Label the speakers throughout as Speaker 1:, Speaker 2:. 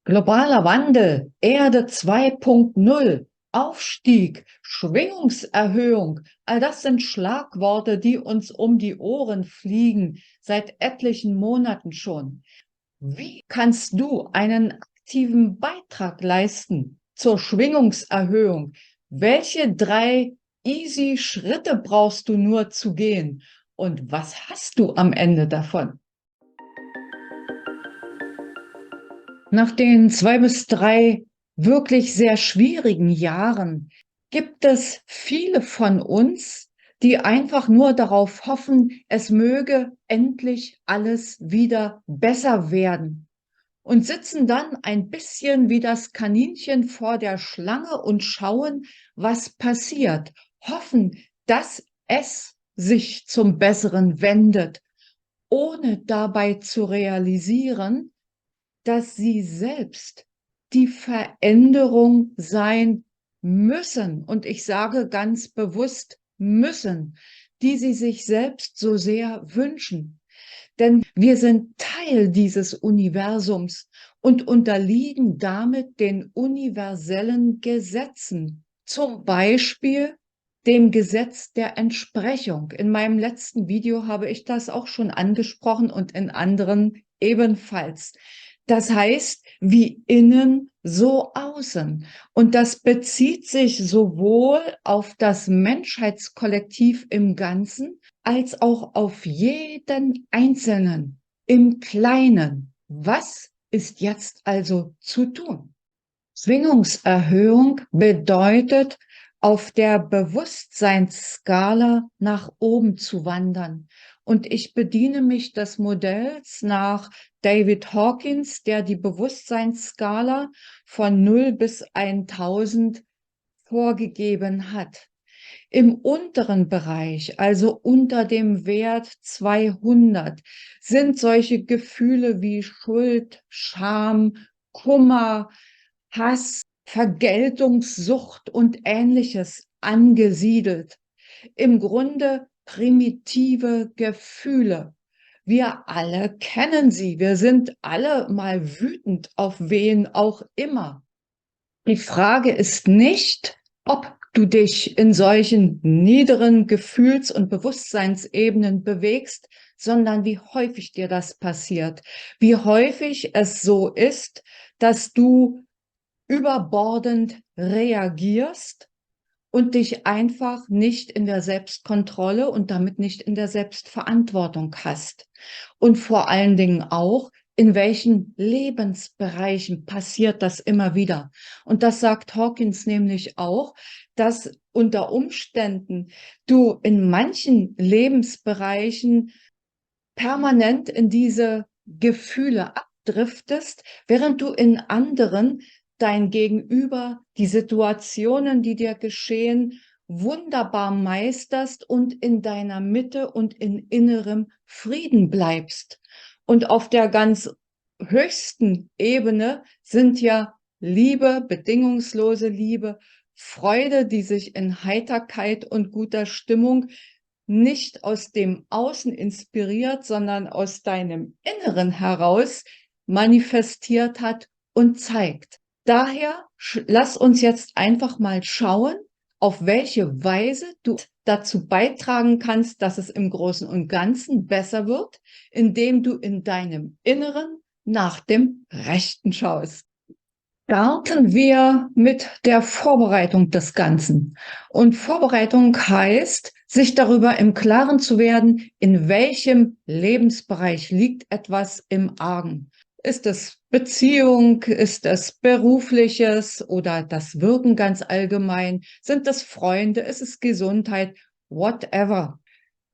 Speaker 1: Globaler Wandel, Erde 2.0, Aufstieg, Schwingungserhöhung, all das sind Schlagworte, die uns um die Ohren fliegen, seit etlichen Monaten schon. Wie kannst du einen aktiven Beitrag leisten zur Schwingungserhöhung? Welche drei easy Schritte brauchst du nur zu gehen? Und was hast du am Ende davon? Nach den 2 bis 3 wirklich sehr schwierigen Jahren gibt es viele von uns, die einfach nur darauf hoffen, es möge endlich alles wieder besser werden und sitzen dann ein bisschen wie das Kaninchen vor der Schlange und schauen, was passiert, hoffen, dass es sich zum Besseren wendet, ohne dabei zu realisieren, dass sie selbst die Veränderung sein müssen. Und ich sage ganz bewusst müssen, die sie sich selbst so sehr wünschen. Denn wir sind Teil dieses Universums und unterliegen damit den universellen Gesetzen. Zum Beispiel dem Gesetz der Entsprechung. In meinem letzten Video habe ich das auch schon angesprochen und in anderen ebenfalls. Das heißt, wie innen, so außen. Und das bezieht sich sowohl auf das Menschheitskollektiv im Ganzen als auch auf jeden Einzelnen im Kleinen. Was ist jetzt also zu tun? Schwingungserhöhung bedeutet, auf der Bewusstseinsskala nach oben zu wandern. Und ich bediene mich des Modells nach David Hawkins, der die Bewusstseinsskala von 0 bis 1000 vorgegeben hat. Im unteren Bereich, also unter dem Wert 200, sind solche Gefühle wie Schuld, Scham, Kummer, Hass, Vergeltungssucht und Ähnliches angesiedelt. Im Grunde primitive Gefühle. Wir alle kennen sie. Wir sind alle mal wütend auf wen auch immer. Die Frage ist nicht, ob du dich in solchen niederen Gefühls- und Bewusstseinsebenen bewegst, sondern wie häufig dir das passiert. Wie häufig es so ist, dass du überbordend reagierst und dich einfach nicht in der Selbstkontrolle und damit nicht in der Selbstverantwortung hast. Und vor allen Dingen auch, in welchen Lebensbereichen passiert das immer wieder? Und das sagt Hawkins nämlich auch, dass unter Umständen du in manchen Lebensbereichen permanent in diese Gefühle abdriftest, während du in anderen dein Gegenüber, die Situationen, die dir geschehen, wunderbar meisterst und in deiner Mitte und in innerem Frieden bleibst. Und auf der ganz höchsten Ebene sind ja Liebe, bedingungslose Liebe, Freude, die sich in Heiterkeit und guter Stimmung nicht aus dem Außen inspiriert, sondern aus deinem Inneren heraus manifestiert hat und zeigt. Daher lass uns jetzt einfach mal schauen, auf welche Weise du dazu beitragen kannst, dass es im Großen und Ganzen besser wird, indem du in deinem Inneren nach dem Rechten schaust. Starten wir mit der Vorbereitung des Ganzen. Und Vorbereitung heißt, sich darüber im Klaren zu werden, in welchem Lebensbereich liegt etwas im Argen. Ist es Beziehung? Ist es Berufliches oder das Wirken ganz allgemein? Sind es Freunde? Ist es Gesundheit? Whatever.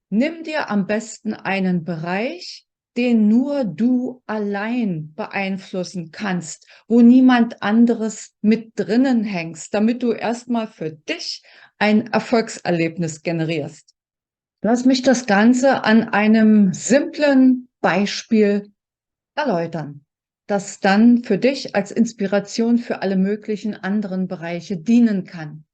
Speaker 1: Nimm dir am besten einen Bereich, den nur du allein beeinflussen kannst, wo niemand anderes mit drinnen hängst, damit du erstmal für dich ein Erfolgserlebnis generierst. Lass mich das Ganze an einem simplen Beispiel erläutern, das dann für dich als Inspiration für alle möglichen anderen Bereiche dienen kann.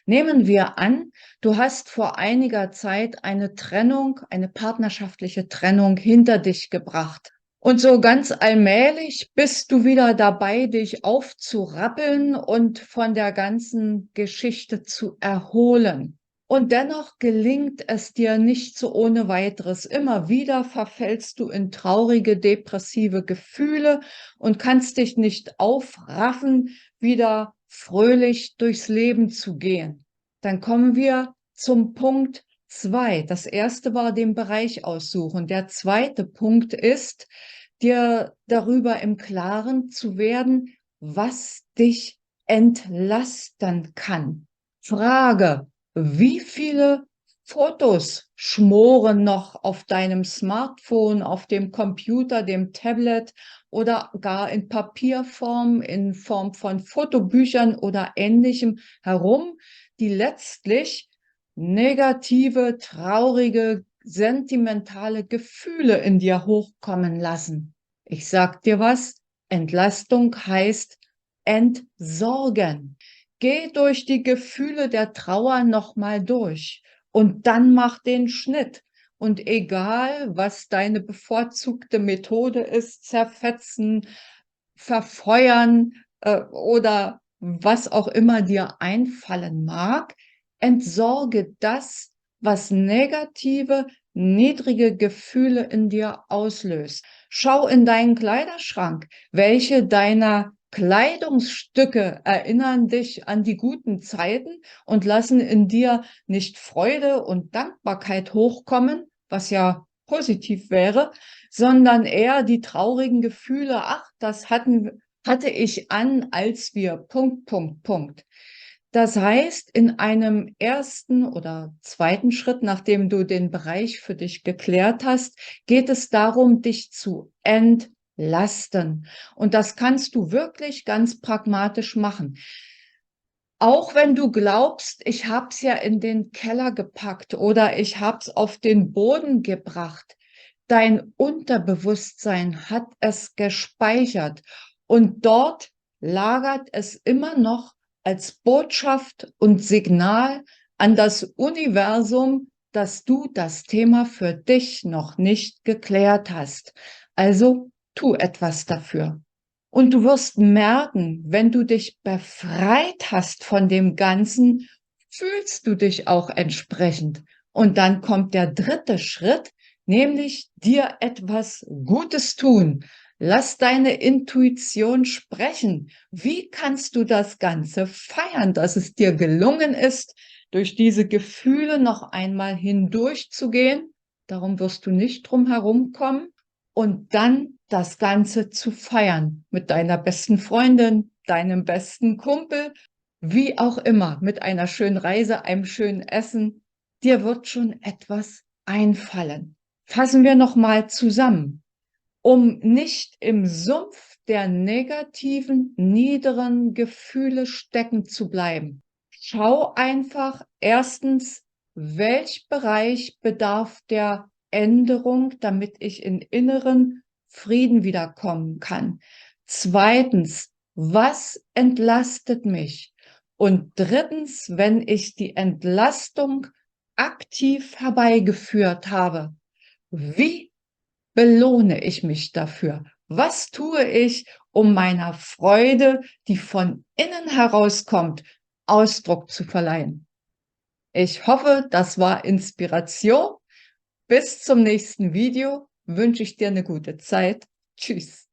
Speaker 1: Nehmen wir an, du hast vor einiger Zeit eine Trennung, eine partnerschaftliche Trennung hinter dich gebracht. Und so ganz allmählich bist du wieder dabei, dich aufzurappeln und von der ganzen Geschichte zu erholen. Und dennoch gelingt es dir nicht so ohne weiteres. Immer wieder verfällst du in traurige, depressive Gefühle und kannst dich nicht aufraffen, wieder fröhlich durchs Leben zu gehen. Dann kommen wir zum Punkt 2. Das erste war den Bereich aussuchen. Der zweite Punkt ist, dir darüber im Klaren zu werden, was dich entlasten kann. Frage, wie viele Fotos schmoren noch auf deinem Smartphone, auf dem Computer, dem Tablet oder gar in Papierform, in Form von Fotobüchern oder Ähnlichem herum, die letztlich negative, traurige, sentimentale Gefühle in dir hochkommen lassen. Ich sag dir was, Entlastung heißt entsorgen. Geh durch die Gefühle der Trauer nochmal durch und dann mach den Schnitt. Und egal, was deine bevorzugte Methode ist, zerfetzen, verfeuern oder was auch immer dir einfallen mag, entsorge das, was negative, niedrige Gefühle in dir auslöst. Schau in deinen Kleiderschrank, welche deiner Kleidungsstücke erinnern dich an die guten Zeiten und lassen in dir nicht Freude und Dankbarkeit hochkommen, was ja positiv wäre, sondern eher die traurigen Gefühle, ach, hatte ich an, als wir Punkt, Punkt, Punkt. Das heißt, in einem ersten oder zweiten Schritt, nachdem du den Bereich für dich geklärt hast, geht es darum, dich zu entlasten. Und das kannst du wirklich ganz pragmatisch machen. Auch wenn du glaubst, ich habe es ja in den Keller gepackt oder ich habe es auf den Boden gebracht, dein Unterbewusstsein hat es gespeichert und dort lagert es immer noch als Botschaft und Signal an das Universum, dass du das Thema für dich noch nicht geklärt hast. Also tu etwas dafür. Und du wirst merken, wenn du dich befreit hast von dem Ganzen, fühlst du dich auch entsprechend. Und dann kommt der dritte Schritt, nämlich dir etwas Gutes tun. Lass deine Intuition sprechen. Wie kannst du das Ganze feiern, dass es dir gelungen ist, durch diese Gefühle noch einmal hindurchzugehen? Darum wirst du nicht drum herumkommen und dann das Ganze zu feiern mit deiner besten Freundin, deinem besten Kumpel, wie auch immer, mit einer schönen Reise, einem schönen Essen. Dir wird schon etwas einfallen. Fassen wir noch mal zusammen. Um nicht im Sumpf der negativen, niederen Gefühle stecken zu bleiben, schau einfach erstens, welch Bereich bedarf der Änderung, damit ich in inneren Frieden wiederkommen kann. Zweitens, was entlastet mich? Und drittens, wenn ich die Entlastung aktiv herbeigeführt habe, wie belohne ich mich dafür? Was tue ich, um meiner Freude, die von innen herauskommt, Ausdruck zu verleihen? Ich hoffe, das war Inspiration. Bis zum nächsten Video wünsche ich dir eine gute Zeit. Tschüss.